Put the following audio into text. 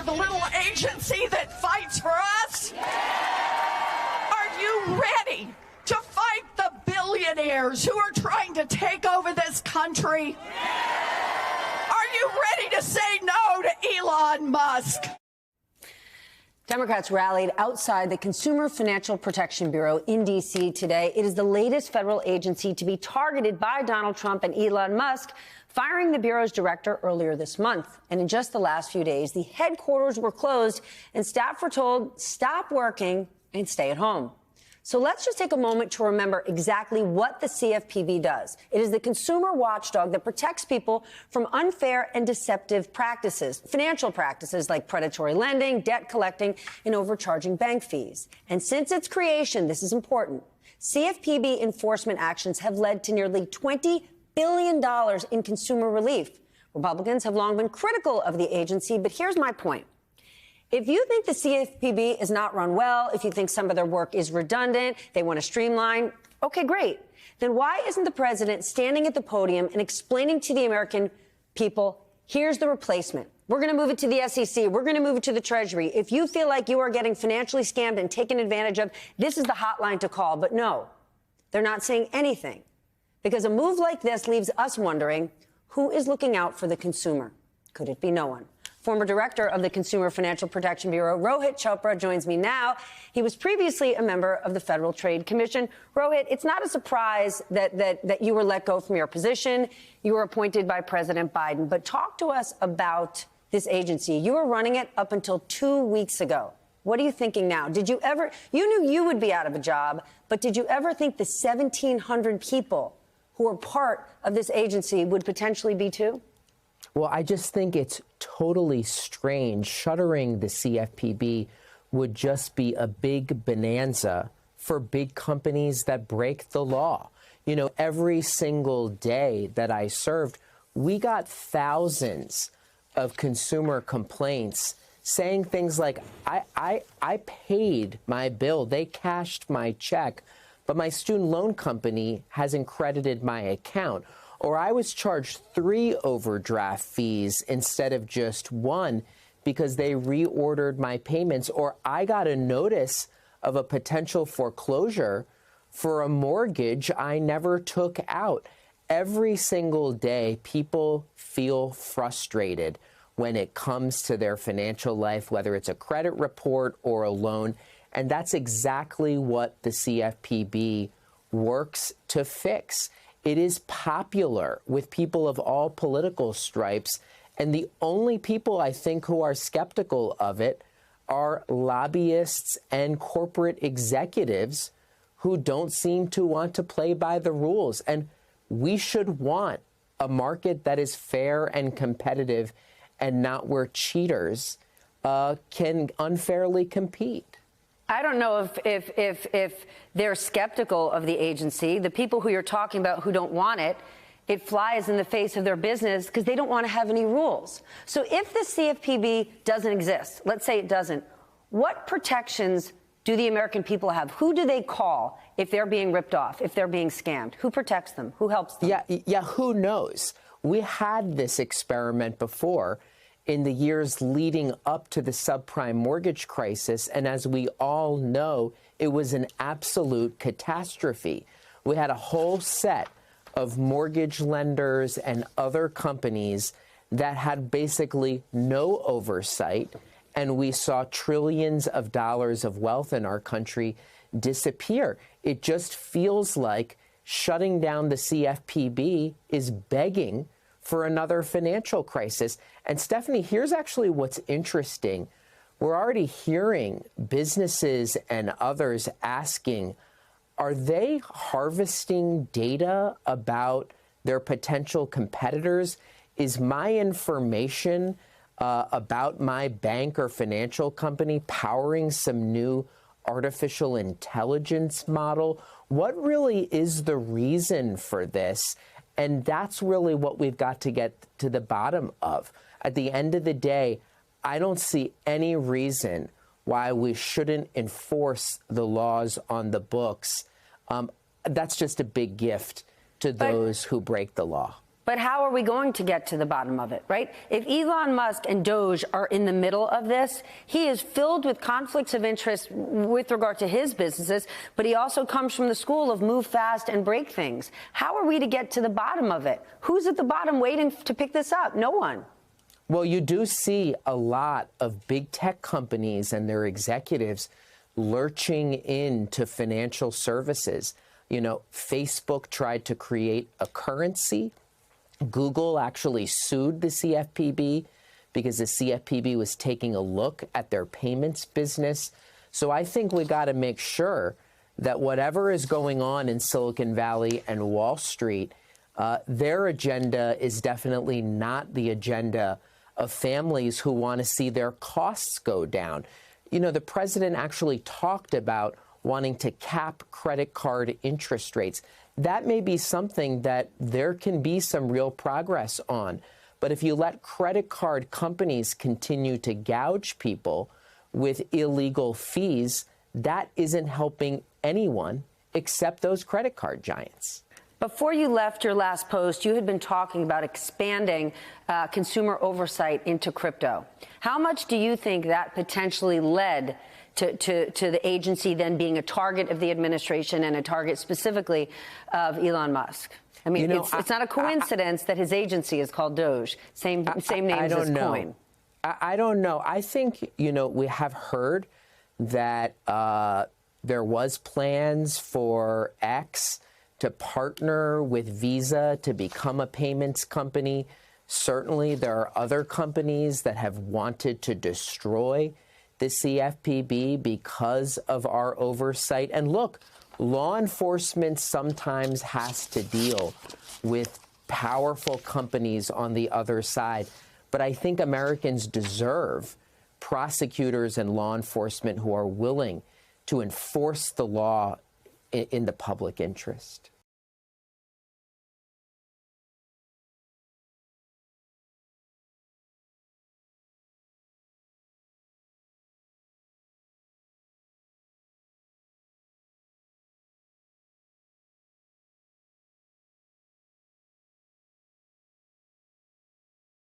for the little agency that fights for us? Are you ready to fight the billionaires who are trying to take over this country? Are you ready to say no to Elon Musk? Democrats rallied outside the Consumer Financial Protection Bureau in D.C. today. It is the latest federal agency to be targeted by Donald Trump and Elon Musk, firing the Bureau's director earlier this month. And in just the last few days, the headquarters were closed and staff were told, stop working and stay at home. So let's just take a moment to remember exactly what the CFPB does. It is the consumer watchdog that protects people from unfair and deceptive practices, financial practices like predatory lending, debt collecting, and overcharging bank fees. And since its creation, this is important, CFPB enforcement actions have led to nearly $20 billion in consumer relief. Republicans have long been critical of the agency, but here's my point. If you think the CFPB is not run well, if you think some of their work is redundant, they want to streamline, okay, great. Then why isn't the president standing at the podium and explaining to the American people, here's the replacement. We're going to move it to the SEC. We're going to move it to the Treasury. If you feel like you are getting financially scammed and taken advantage of, this is the hotline to call. But no, they're not saying anything, because a move like this leaves us wondering, who is looking out for the consumer? Could it be no one? Former director of the Consumer Financial Protection Bureau, Rohit Chopra, joins me now. He was previously a member of the Federal Trade Commission. Rohit, it's not a surprise that you were let go from your position. You were appointed by President Biden. But talk to us about this agency. You were running it up until 2 weeks ago. What are you thinking now? You knew you would be out of a job, but did you ever think the 1,700 people who are part of this agency would potentially be too? Well, I just think it's totally strange. Shuttering the CFPB would just be a big bonanza for big companies that break the law. You know, every single day that I served, we got thousands of consumer complaints saying things like, I paid my bill, they cashed my check, but my student loan company hasn't credited my account. Or I was charged 3 overdraft fees instead of just 1 because they reordered my payments. Or I got a notice of a potential foreclosure for a mortgage I never took out. Every single day, people feel frustrated when it comes to their financial life, whether it's a credit report or a loan. And that's exactly what the CFPB works to fix. It is popular with people of all political stripes, and the only people I think who are skeptical of it are lobbyists and corporate executives who don't seem to want to play by the rules. And we should want a market that is fair and competitive and not where cheaters can unfairly compete. I don't know if they're skeptical of the agency. The people who you're talking about who don't want it, it flies in the face of their business because they don't want to have any rules. So if the CFPB doesn't exist, let's say it doesn't, what protections do the American people have? Who do they call if they're being ripped off, if they're being scammed? Who protects them? Who helps them? Yeah, who knows? We had this experiment before in the years leading up to the subprime mortgage crisis. And as we all know, it was an absolute catastrophe. We had a whole set of mortgage lenders and other companies that had basically no oversight. And we saw trillions of dollars of wealth in our country disappear. It just feels like shutting down the CFPB is begging for another financial crisis. And Stephanie, here's actually what's interesting. We're already hearing businesses and others asking, are they harvesting data about their potential competitors? Is my information about my bank or financial company powering some new artificial intelligence model? What really is the reason for this? And that's really what we've got to get to the bottom of. At the end of the day, I don't see any reason why we shouldn't enforce the laws on the books. That's just a big gift to those who break the law. But how are we going to get to the bottom of it, right? If Elon Musk and Doge are in the middle of this, he is filled with conflicts of interest with regard to his businesses, but he also comes from the school of move fast and break things. How are we to get to the bottom of it? Who's at the bottom waiting to pick this up? No one. Well, you do see a lot of big tech companies and their executives lurching into financial services. You know, Facebook tried to create a currency. Google actually sued the CFPB because the CFPB was taking a look at their payments business. So I think we got to make sure that whatever is going on in Silicon Valley and Wall Street, their agenda is definitely not the agenda of families who want to see their costs go down. You know, the president actually talked about wanting to cap credit card interest rates. That may be something that there can be some real progress on. But if you let credit card companies continue to gouge people with illegal fees, that isn't helping anyone except those credit card giants. Before you left your last post, you had been talking about expanding consumer oversight into crypto. How much do you think that potentially led to the agency then being a target of the administration and a target specifically of Elon Musk? I mean, it's not a coincidence that his agency is called Doge, same names as Coin. I don't know. I think, you know, we have heard that there was plans for X to partner with Visa to become a payments company. Certainly, there are other companies that have wanted to destroy the CFPB because of our oversight. And look, law enforcement sometimes has to deal with powerful companies on the other side. But I think Americans deserve prosecutors and law enforcement who are willing to enforce the law in the public interest.